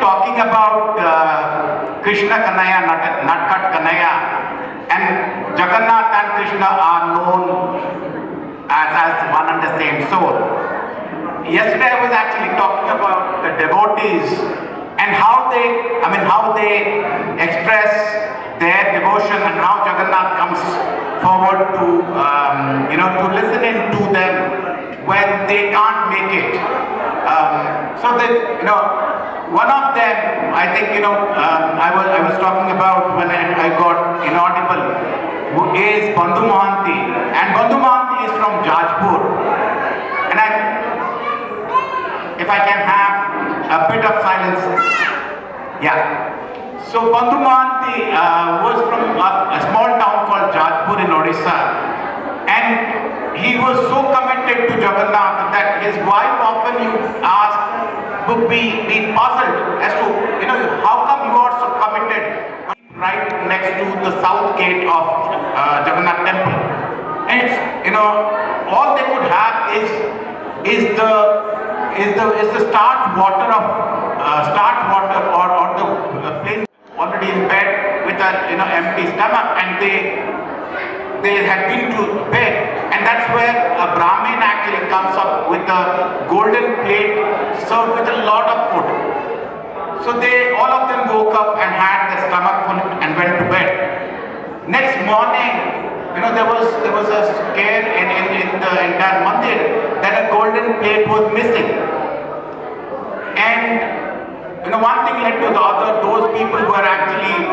talking about Krishna Kanaya, Natkat Kanaya, and Jagannath and Krishna are known as one and the same soul. Yesterday I was actually talking about the devotees and how they express their devotion and how Jagannath comes forward to to listen in to them when they can't make it. So that one of them, I think I was talking about when I got inaudible, who is Bandhu Mohanty, and Bandhu Mohanty is from Jajpur, and if I can have a bit of silence, yeah. So Bandhu Mohanty was from a small town called Jajpur in Odisha, and he was so committed to Jagannath that his wife often would be puzzled as to how come you are so committed right next to the south gate of Jagannath temple, and all they could have is the start water or the plain already in bed with an empty stomach, and they had been to bed, and that's where a Brahmin actually comes up with a golden plate served with a lot of food. So all of them woke up and had their stomach full and went to bed. Next morning, there was a scare in the entire mandir that a golden plate was missing, and one thing led to the other. Those people were actually,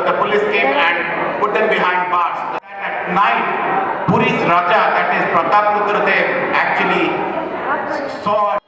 the police came and put them behind bars. At night, Puri's Raja, that is Pratap Dev, actually saw.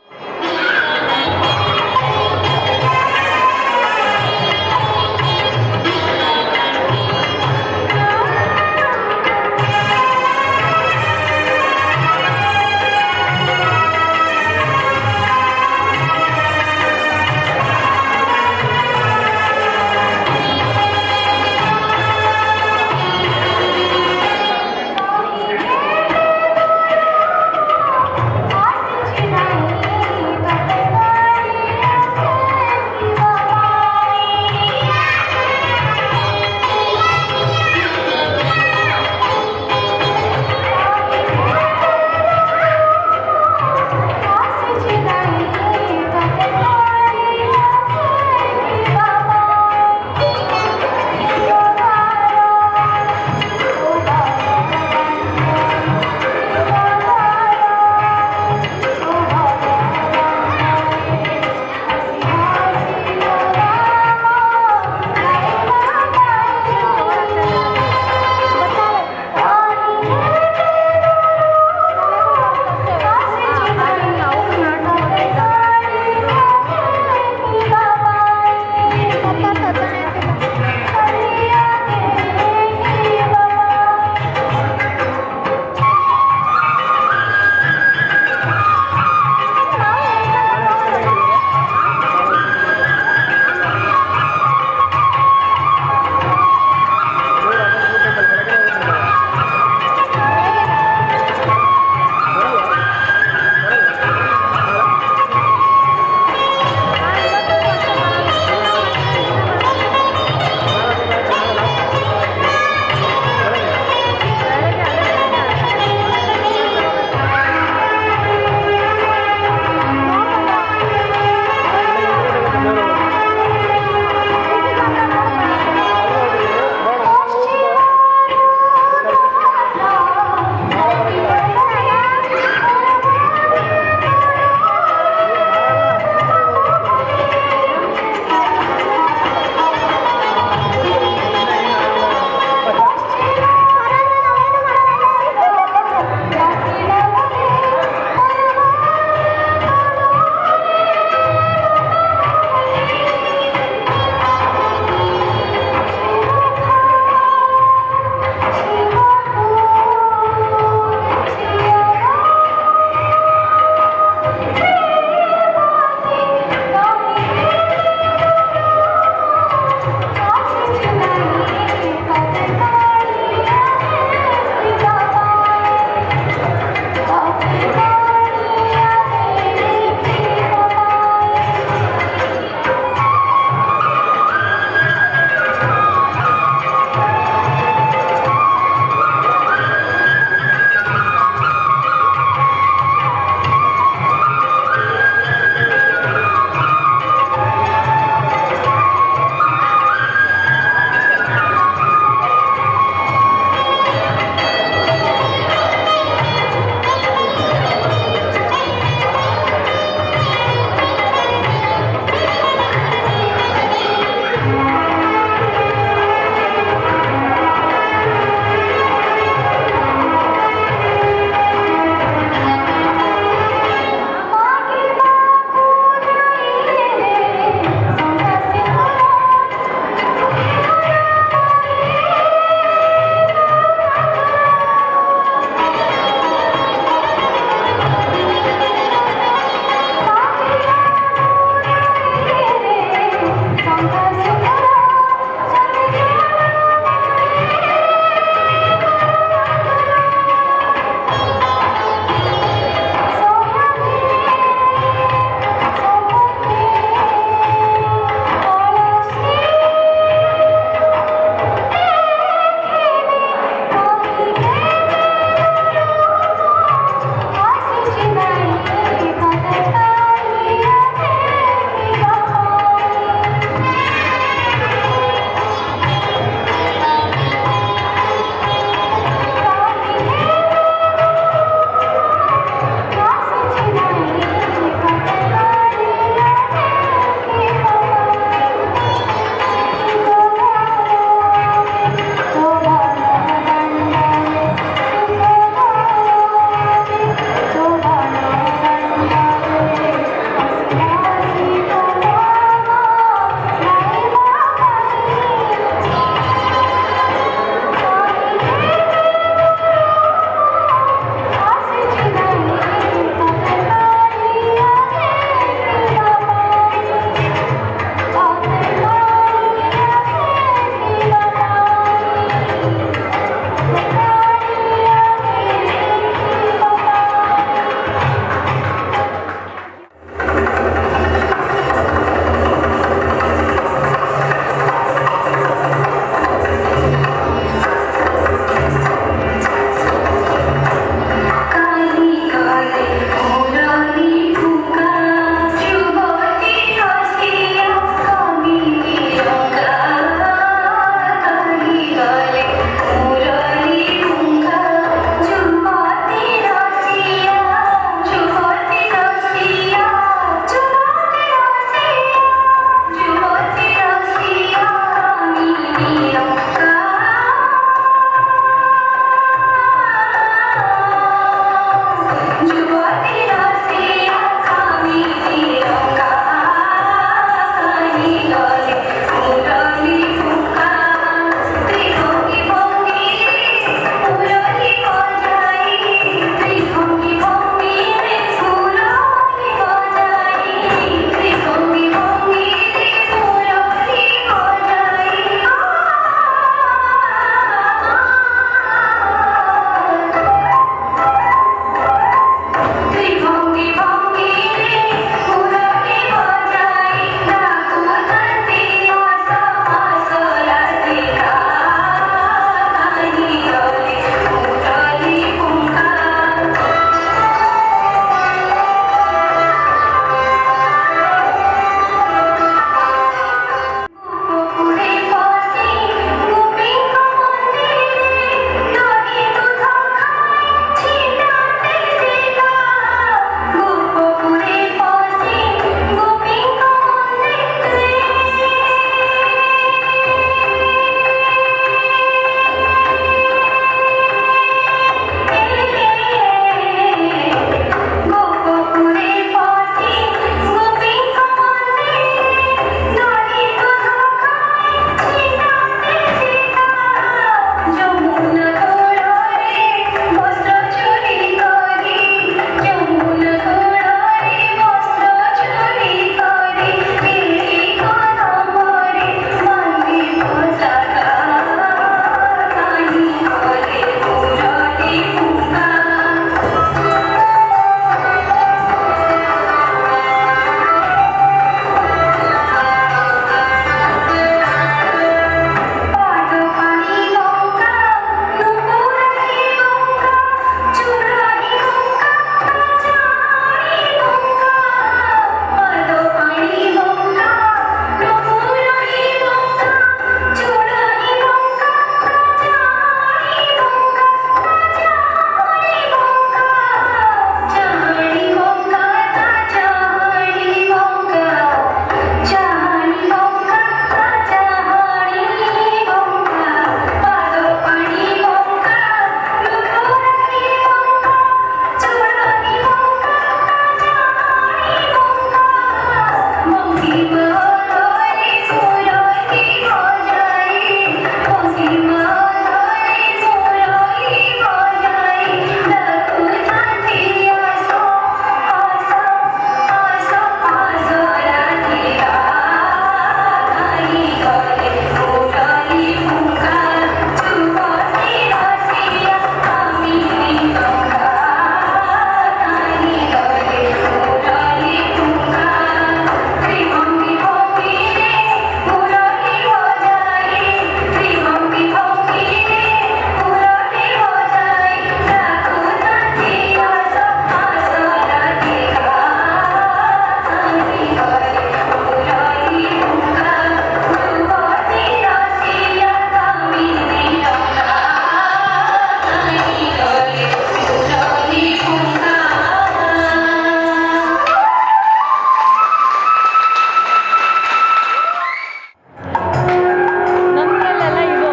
ನಮ್ಮಲ್ಲೆಲ್ಲ ಇದು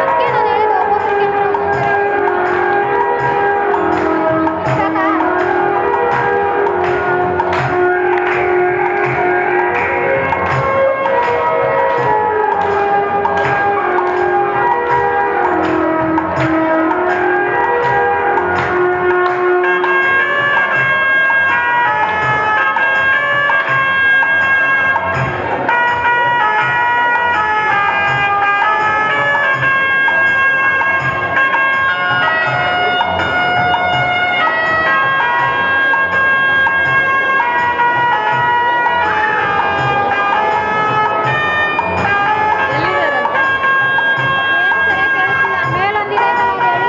ಅದಕ್ಕೆ ನಾನು ಹೇಳಿದ್ದು ಒಬ್ಬೊಬ್ಬರಿಗೆ ಸಾಕಾ? ಎಲ್ಲಿದ್ದಾರಂತೆ? ಏನು ಸರಿಯಾಗಿ ಕೇಳಿಸ್ತಿಲ್ಲ. ಮೇಲೊಂದಿದೆ ತಾನೇ, ಅದು ಹೇಳಿ.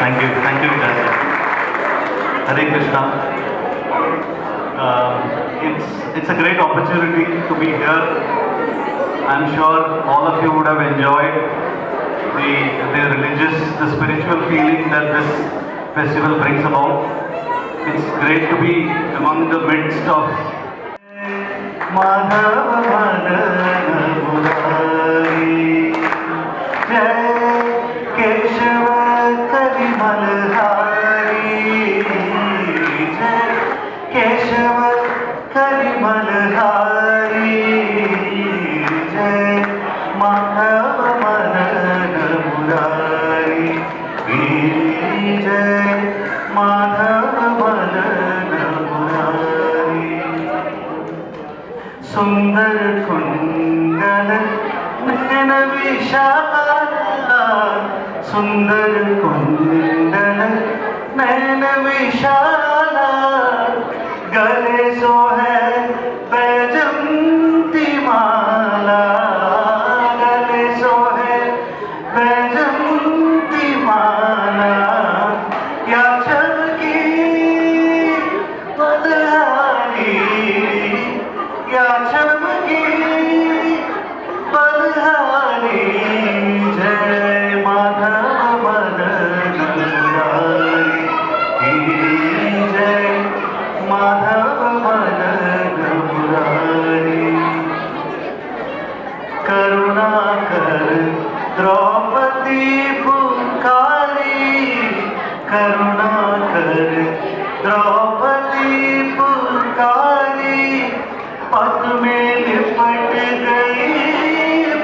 Thank you, guys. Hare Krishna. It's a great opportunity to be here. I'm sure all of you would have enjoyed the religious, the spiritual feeling that this festival brings about. It's great to be among the midst of Madhava Madhava Murari, Jai Keshava Kalimalhari, Jai Keshava Kalimalhari, Jai Madhava Madhava Murari. जय माधव मदन मुरारी सुंदर कुंडल नयन विशाला सुंदर कुंडल नयन विशाला गले सोहे बैजंती माला गले सोहे बैजंती माला या चमकी बदहारी या चमकी बदहारी जय माधव मदन मुरारी जय माधव मदन मुरारी करुणा कर द्रौपदी पुकारी करुणा कर द्रौपदी पुकारी पद में लिपट गई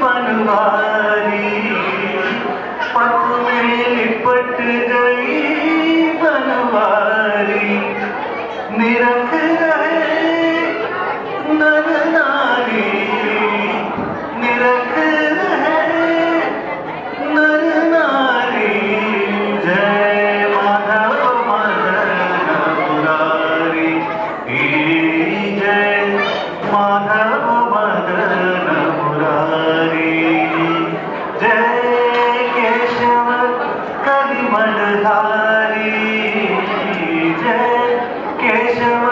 बनवारी पद में लिपट गई बनवारी निरख रहे नर नारी निरख रहे नर नारी जय माधव मदन मुरारी जय माधव मदन मुरारी जय केशव कलिमलधारी जय केशव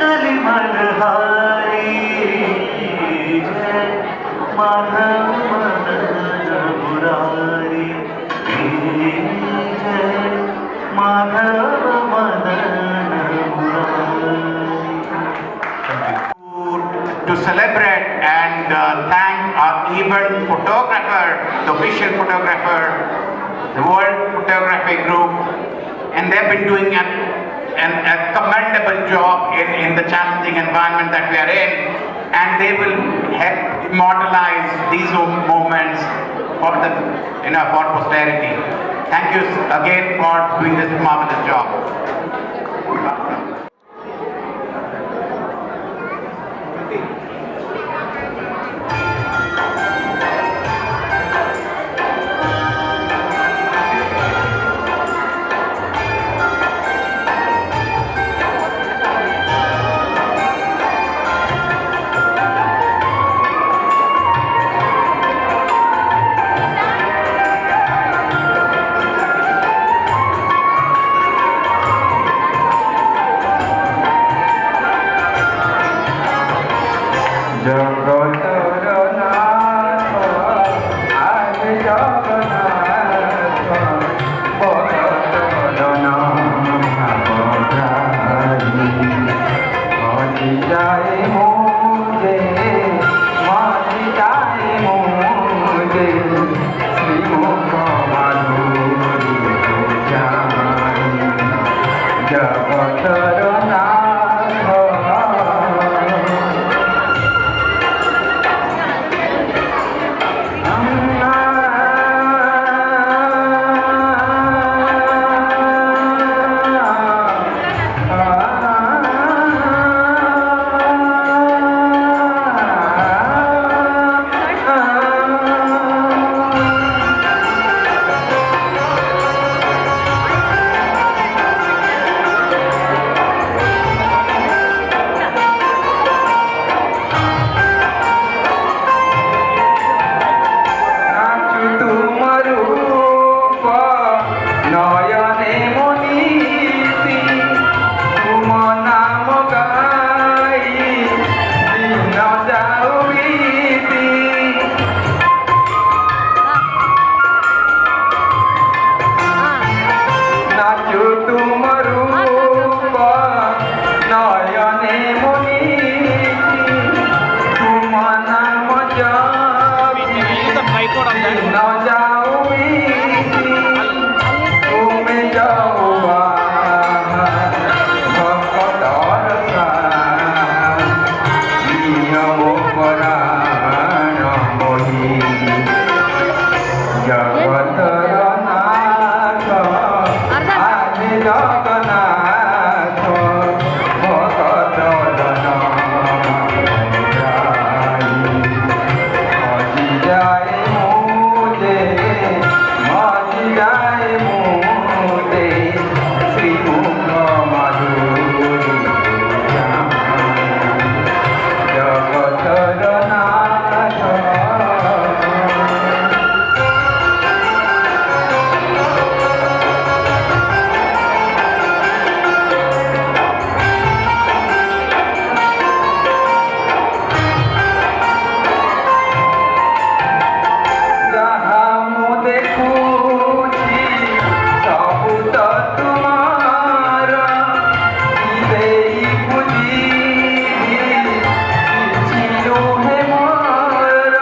कलिमलधारी जय माधव मदन मुरारी जय Madhav Madan Murari To celebrate and thank our event photographer, the official photographer, the World Photography Group, and they've been doing a commendable job in the challenging environment that we are in, and they will help immortalize these moments for the for posterity. Thank you again for doing this marvelous job. Jagannath Bhagat জন মজি যায় মুদে মজি যায় মুদে শ্রীমুখ মাধুরী জগতর নাথ যাহা মু দেখুছি সবু তো তোমার দেই বুঝিবি କିଛି ନୁହେଁ ମୋର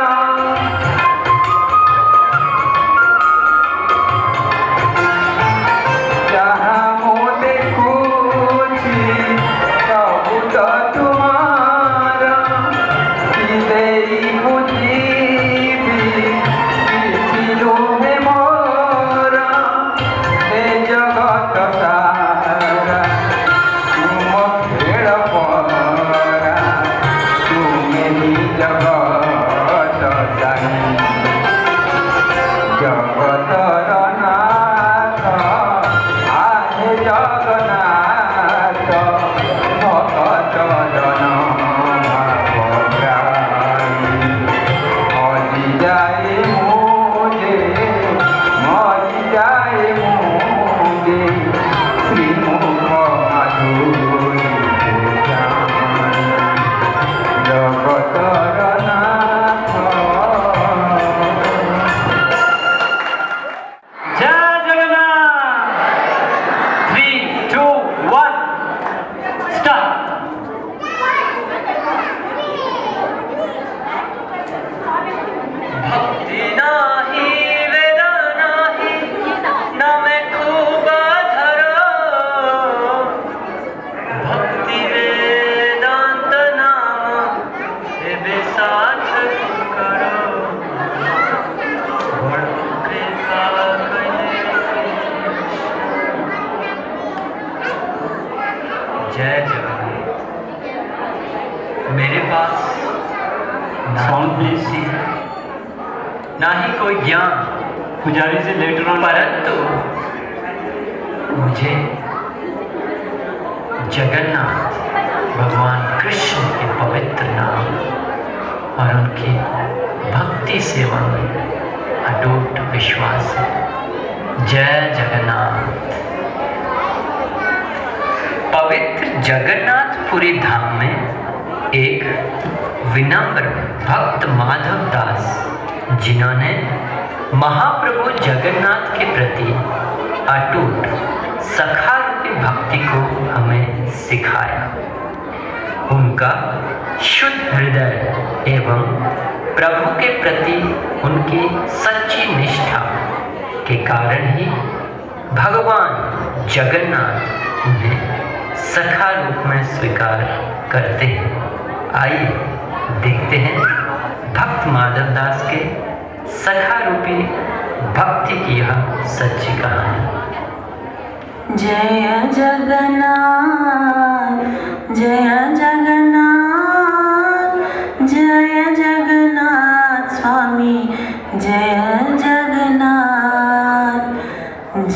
ଯାହା ମୁଁ ଦେଖୁଛି ସବୁ ତ ତୁମାର ଦେଇ ବୁଝିବି କିଛି ନୁହେଁ ମୋର ଏ ଜଗତ ସାରା ତୁମ ଖେଳ ପରା ତୁମେ ହିଁ ଜଗତ ଜାଣି ଜଗତର ନାଥ ଆହେ ଜଗନ୍ନାଥ ଭଗତ ଜନ ଭାବଗ୍ରାହୀ ମରି ଯାଏ ମୁଦେ ମରି ଯାଏ ମୁଦେ ଶ୍ରୀମୁଖ ମାଧୁରୀ ଜଗତର ନାଥ जय जगन्नाथ 3, 2, 1 स्टार्ट भक्ति नाही वेद नाही नामे खूब धरो भक्ति वेदांत नाम एबे सार्थक करो बड़ कृपा कले जय जगन्नाथ मेरे पास Sound please. ना ही कोई ज्ञान पुजारी जी later on. परंतु मुझे जगन्नाथ भगवान कृष्ण के पवित्र नाम और उनकी भक्ति सेवा में अटूट विश्वास है। जय जगन्नाथ। पवित्र जगन्नाथपुरी धाम में एक विनम्र भक्त माधव दास जिन्होंने महाप्रभु जगन्नाथ के प्रति अटूट सखा रूपी भक्ति को हमें सिखाया। उनका शुद्ध हृदय एवं प्रभु के प्रति उनकी सच्ची निष्ठा के कारण ही भगवान जगन्नाथ उन्हें सखा रूप में स्वीकार करते हैं। आइए देखते हैं भक्त माधव दास के सखा रूपी भक्ति की यह सच्ची कहानी। जय जगन्नाथ जय जगन्नाथ जय जगन्नाथ स्वामी जय जगन्नाथ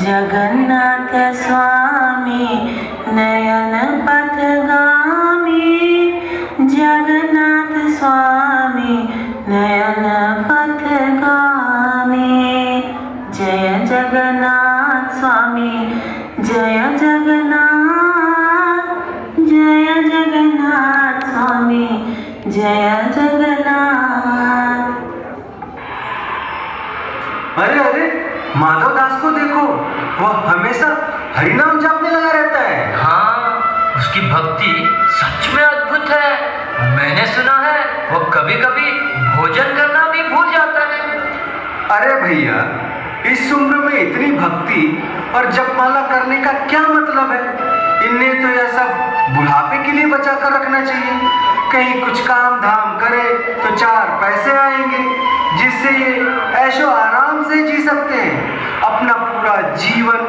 जगन्नाथ स्वामी नयन पथगामी जगन्नाथ स्वामी नयन पथगामी जय जगन्नाथ स्वामी जय जगन्नाथ स्वामी जय जगन्नाथ। अरे अरे माधव दास को देखो, वह हमेशा हरिनाम जपने लगा रहता है। हाँ, उसकी भक्ति सच में अद्भुत है। मैंने सुना है वो कभी कभी भोजन करना भी भूल जाता है। अरे भैया, इस उम्र में इतनी भक्ति और जपमाला करने का क्या मतलब है? इन्हें तो यह सब बुढ़ापे के लिए बचा कर रखना चाहिए। कहीं कुछ काम धाम करे तो 4 पैसे आएंगे, जिससे ये ऐशो आराम से जी सकते हैं। अपना पूरा जीवन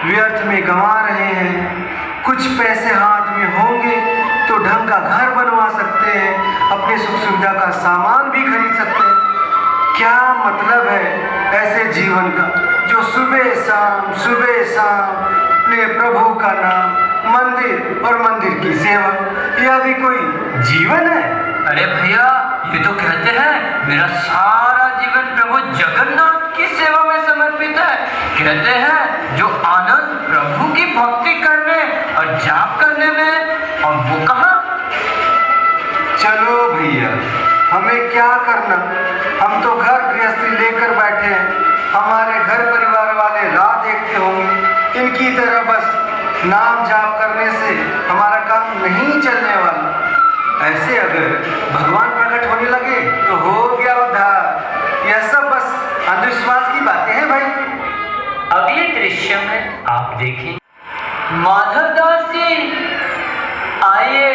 व्यर्थ में गंवा रहे हैं। कुछ पैसे हाथ में होंगे तो ढंग का घर बनवा सकते हैं, अपने सुख सुविधा का सामान भी खरीद सकते हैं। क्या मतलब है ऐसे जीवन का जो सुबह शाम अपने प्रभु का नाम, मंदिर और मंदिर की सेवा, यह भी कोई जीवन है? अरे भैया, ये तो कहते हैं मेरा सारा जीवन प्रभु जगन्नाथ की सेवा में समर्पित है। कहते हैं जो आनंद प्रभु की भक्ति करने और जाप करने में, और वो कहाँ? चलो भैया, हमें क्या करना, हम तो घर गृहस्थी लेकर बैठे हैं। हमारे घर परिवार वाले राह देखते होंगे। इनकी तरह बस नाम जाप करने से हमारा काम नहीं चलने वाला। ऐसे अगर भगवान प्रकट होने लगे तो हो गया उद्धार। यह सब बस अंधविश्वास की बातें हैं भाई। अगले दृश्य में आप देखें माधवदास जी, आइए,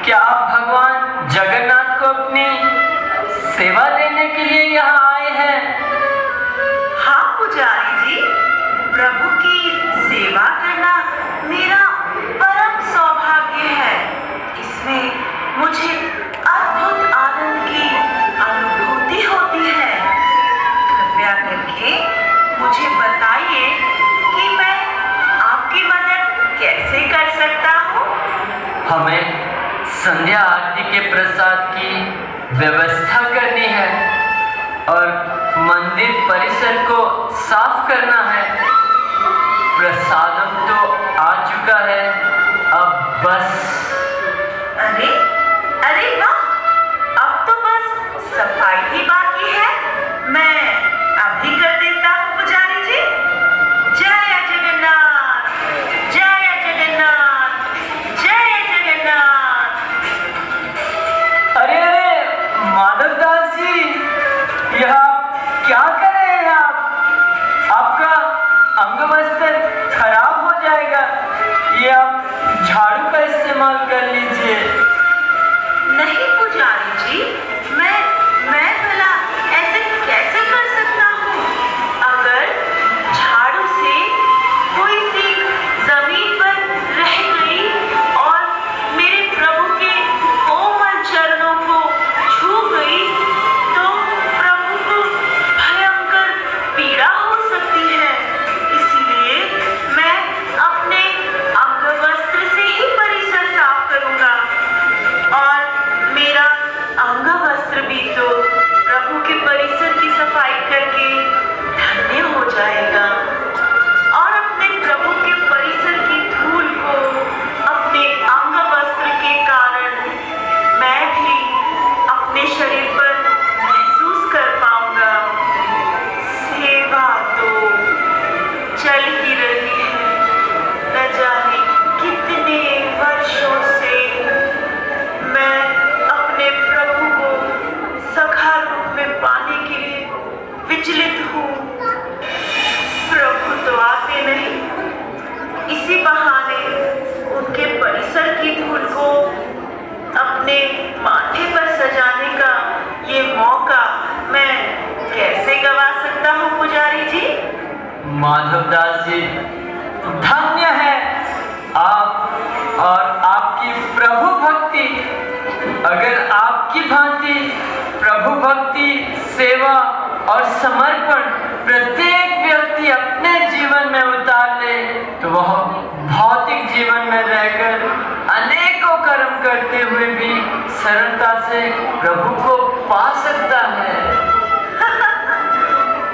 क्या आप भगवान जगन्नाथ को अपनी सेवा देने के लिए यहाँ आए हैं? हाँ पुजारी जी, प्रभु की सेवा करना मेरा परम सौभाग्य है। इसमें मुझे अद्भुत आनंद की अनुभूति होती है। कृपया करके मुझे बताइए कि मैं आपकी मदद कैसे कर सकता हूँ? हमें संध्या आरती के प्रसाद की व्यवस्था करनी है और मंदिर परिसर को साफ करना है। प्रसादम तो आ चुका है, अब बस। अरे अरे वाह, अब तो बस सफाई ही बाकी है। मैं अभी कर देता हूँ पुजारी जी। जय जगन्नाथ, जय जगन्नाथ, जय जगन्नाथ। अरे माधवदास जी, यह क्या कर रहे हैं आप? आपका अंगवस्त्र खराब हो जाएगा। ये आप झाड़ू का इस्तेमाल कर लीजिए। नहीं पुजारी जी, मैं भला ऐसे कैसे कर सकता हूँ? अगर झाड़ू से कोई सी जमीन पर रह गई और मेरे प्रभु के कोमल चरणों को छू गई तो प्रभु को भयंकर पीड़ा हो सकती है। इसीलिए मैं अपने अंगवस्त्र से ही परिसर साफ करूंगा और मेरा अंगवस्त्र भी तो प्रभु के परिसर की सफाई करके धन्य हो जाएगा और अपने प्रभु के परिसर की धूल को अपने अंगवस्त्र के कारण मैं भी अपने शरीर पर महसूस कर पाऊंगा। सेवा तो चल ही रही है। न जाने कितने वर्षों से मैं अपने प्रभु को सखा रूप में पाने के लिए विचलित हूँ। प्रभु तो आते नहीं, इसी बहाने उनके परिसर की धूल को अपने माथे पर सजाने का ये मौका मैं कैसे गवा सकता हूँ पुजारी जी? माधवदास जी, धन्य है आप और आपकी प्रभु भक्ति। अगर आपकी भांति प्रभु भक्ति, सेवा और समर्पण प्रत्येक व्यक्ति अपने जीवन में उतार ले तो वह भौतिक जीवन में रहकर अनेकों कर्म करते हुए भी सरलता से प्रभु को पा सकता है।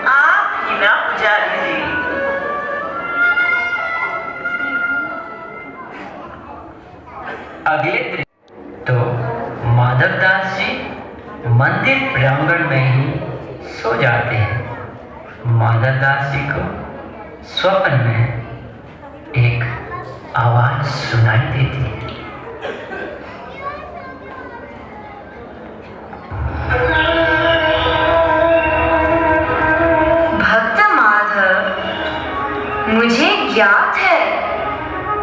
आप ही ना पुजारी जी। अगले दिन तो माधवदास जी मंदिर प्रांगण में ही सो जाते हैं। माधवदास जी को स्वप्न में एक आवाज सुनाई देती है। भक्त माधव, मुझे ज्ञात है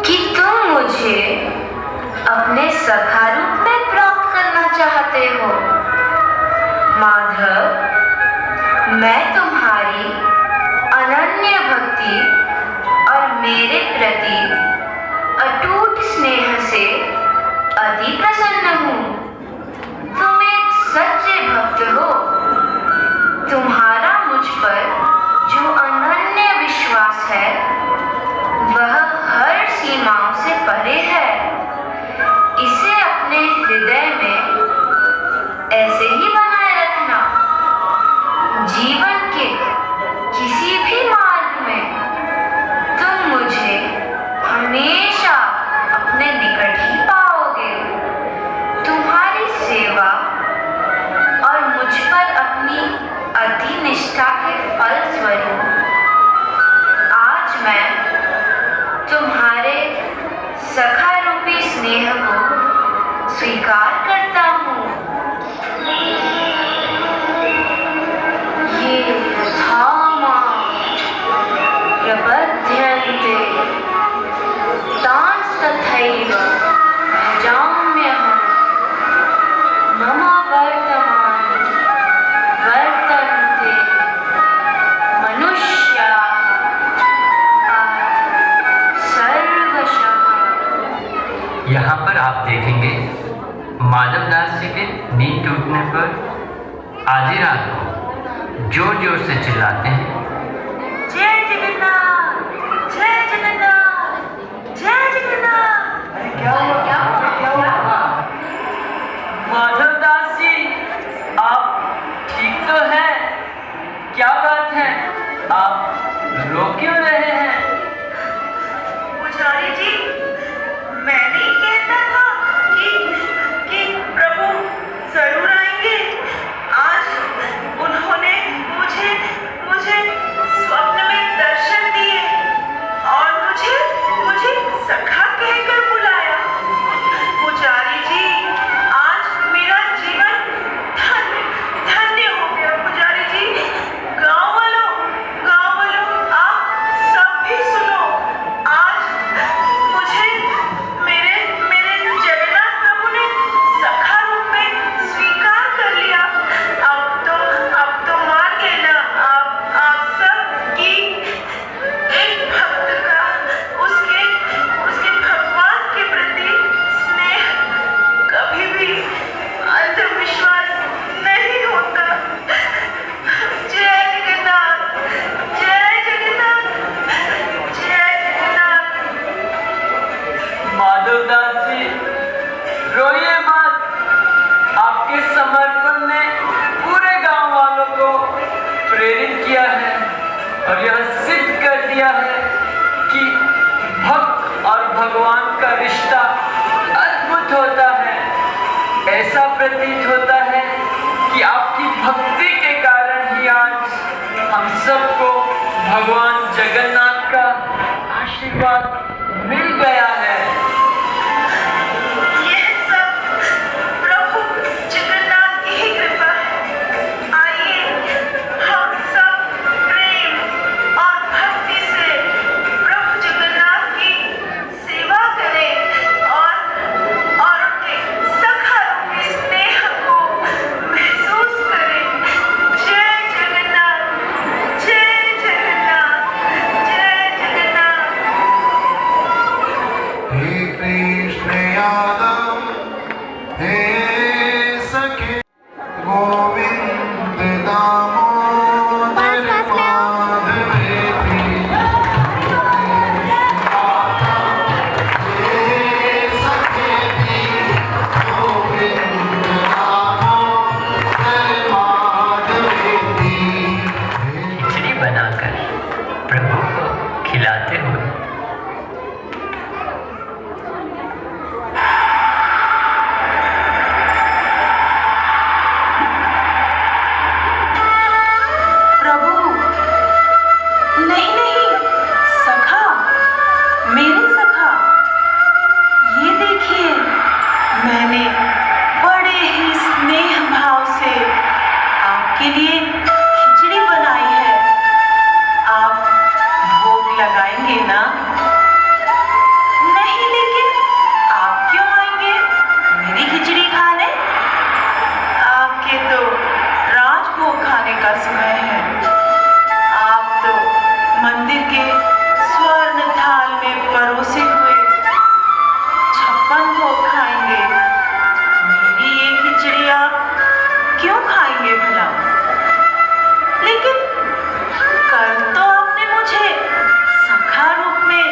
कि तुम मुझे अपने सखा रूप में प्राप्त करना चाहते हो। माधव, मैं तुम्हारी अनन्य भक्ति और सखा रूपी स्नेह को स्वीकार करता हूँ। ये यथा मां प्रपद्यन्ते तांस्तथैव भजाम्यहम्। मम वर्तमाने वर्तन्ते मनुष्याः सर्वशः। यहाँ पर आप देखेंगे माधवदास जी के नींद टूटने पर आधी रात को जोर जोर से चिल्लाते हैं, जय जगन्नाथ, जय जगन्नाथ, जय जगन्नाथ। माधवदास जी, आप ठीक तो हैं? क्या बात है, आप रो क्यों रहे हैं? पुजारी जी, मैं नहीं कहता था कि प्रभु जरूर आएंगे। आज उन्होंने मुझे स्वप्न में दर्शन दिए और मुझे सखा कहकर बुलाया। पुजारी जी, आज मेरा जीवन धन्य हो गया। पुजारी जी, गांव वालों, आप सब भी सुनो। आज मुझे मेरे जगन्नाथ प्रभु ने सखा रूप में स्वीकार कर लिया। अब तो मान गए ना आप सब कि एक भक्त का उसके भगवान के प्रति स्नेह कभी भी अंधविश्वास नहीं होता। जय जगन्नाथ, जय जगन्नाथ, जय जगन्नाथ। माधवदास जी, रोइए मत। आपके समर्पण ने पूरे गांव वालों को प्रेरित किया है और यह सिद्ध कर दिया है कि भक्त और भगवान का रिश्ता अद्भुत होता है। ऐसा प्रतीत होता है कि आपकी भक्ति के कारण ही आज हम सबको भगवान जगन्नाथ का आशीर्वाद मिल गया है। यह सब प्रभु जगन्नाथ की ही कृपा है। आइए हम सब प्रेम और भक्ति से प्रभु जगन्नाथ की सेवा करें और उनके सखा रूपी स्नेह को महसूस करें। जय जगन्नाथ, जय जगन्नाथ, जय जगन्नाथ। हे कृष्ण यादव, हे सखे गोविंद दामोदर माधवेति। हे सखेति गोविंद दामोदर माधवेति। खिचड़ी बनाकर प्रभु को खिलाते हुए प्रभु, नहीं, सखा, मेरे सखा, ये देखिए, मैंने बड़े ही स्नेह भाव से आपके लिए खिचड़ी बनाई है। आप भोग लगाएंगे ना? नहीं, लेकिन आप क्यों आएंगे मेरी खिचड़ी खाने? आपके तो राजभोग खाने का समय है। आप तो मंदिर के स्वर्ण थाल में परोसे हुए 56 भोग खाएंगे। मेरी ये खिचड़ी आप क्यों खाएंगे भला? लेकिन कल तो आपने मुझे सखा रूप में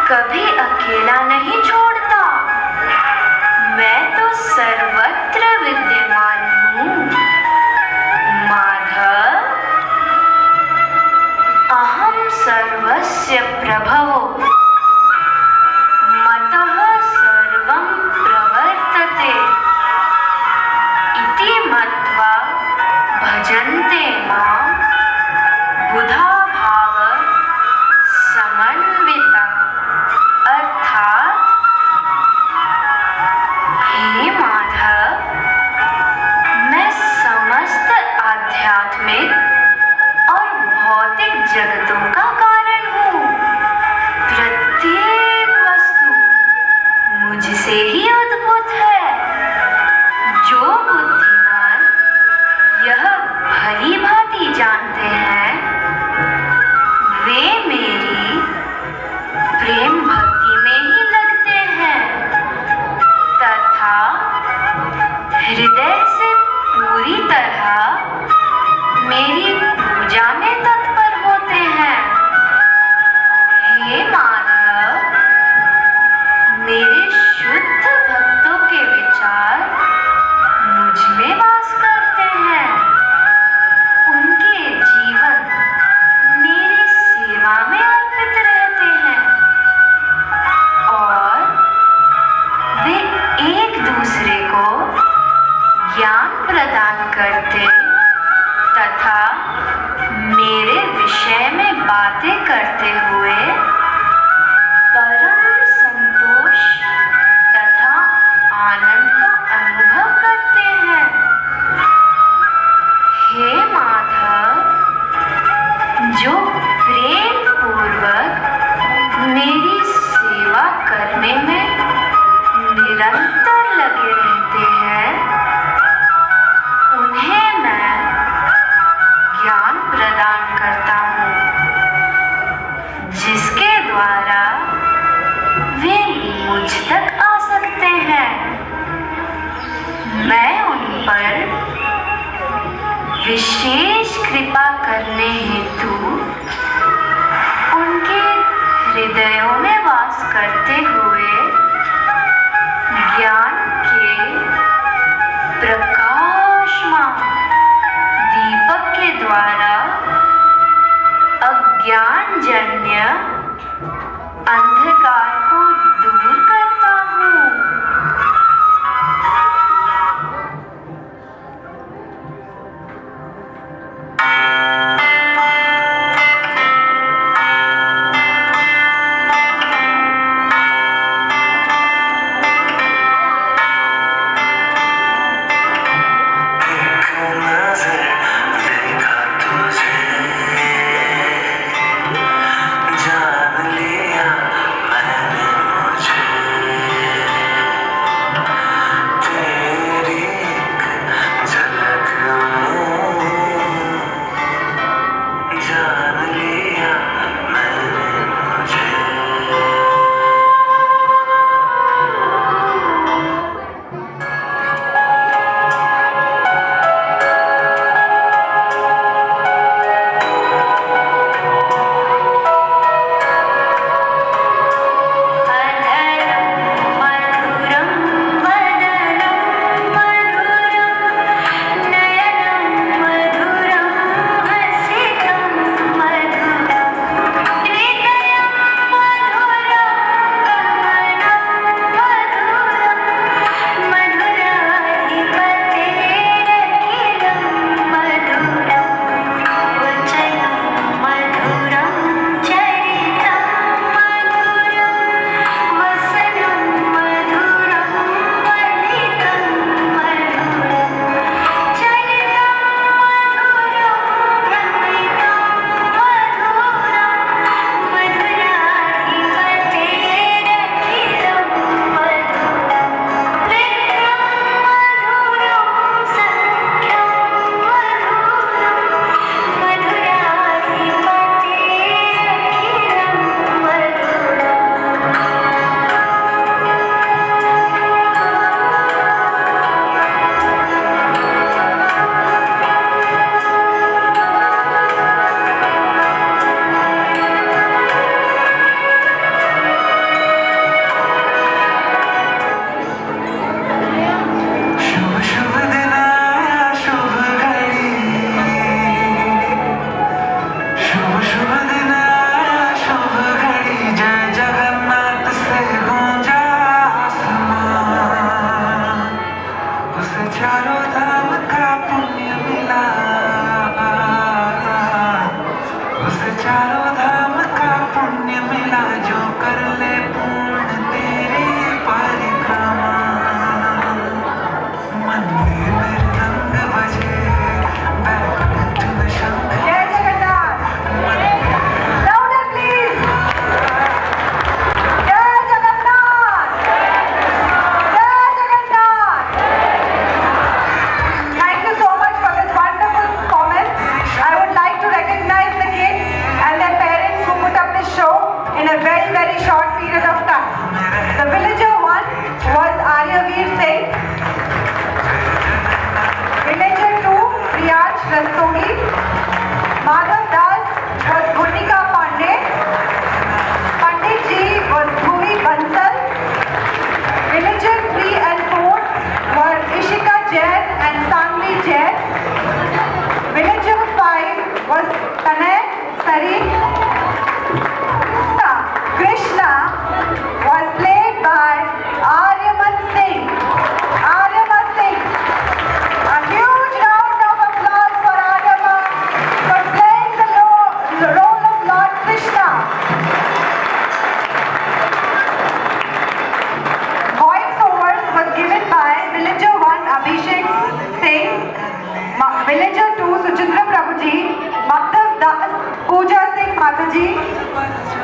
कभी अकेला नहीं छोड़ता। मैं तो सर्वत्र विद्यमान हूँ। माधव, अहम सर्वस्य प्रभवो, मतः सर्वं प्रवर्तते इति मत्वा भजन्ते मां बुधा भाव समन्विता। अर्थात, हे माधव, मैं समस्त आध्यात्मिक और भौतिक जगतों का कारण हूँ। प्रत्येक वस्तु मुझसे ही उद्भूत है। जो बुद्धिमान यह भली भांति जानते हैं, वे मेरी प्रेम भक्ति में ही लगते हैं तथा हृदय से पूरी तरह मेरी पूजा में तत्पर होते हैं। हे माधव, मेरे शुद्ध भक्तों के विचार मुझ में वास करते हैं। उनके जीवन मेरी सेवा में अर्पित रहते हैं और वे एक दूसरे को ज्ञान प्रदान करते तथा मेरे विषय में बातें करते हुए परम संतोष तथा आनंद का अनुभव करते हैं। हे माधव, जो प्रेम पूर्वक मेरी सेवा करने में निरंतर लगे रहते हैं, उन्हें मैं ज्ञान प्रदान करता हूँ, जिसके द्वारा वे मुझ तक आ सकते हैं। मैं उन पर विशेष कृपा करने हेतु उनके हृदयों में वास करते हुए ज्ञान के प्रकाशमान दीपक के द्वारा अज्ञानजन्य अंधकार को दूर करता हूँ। माता जी।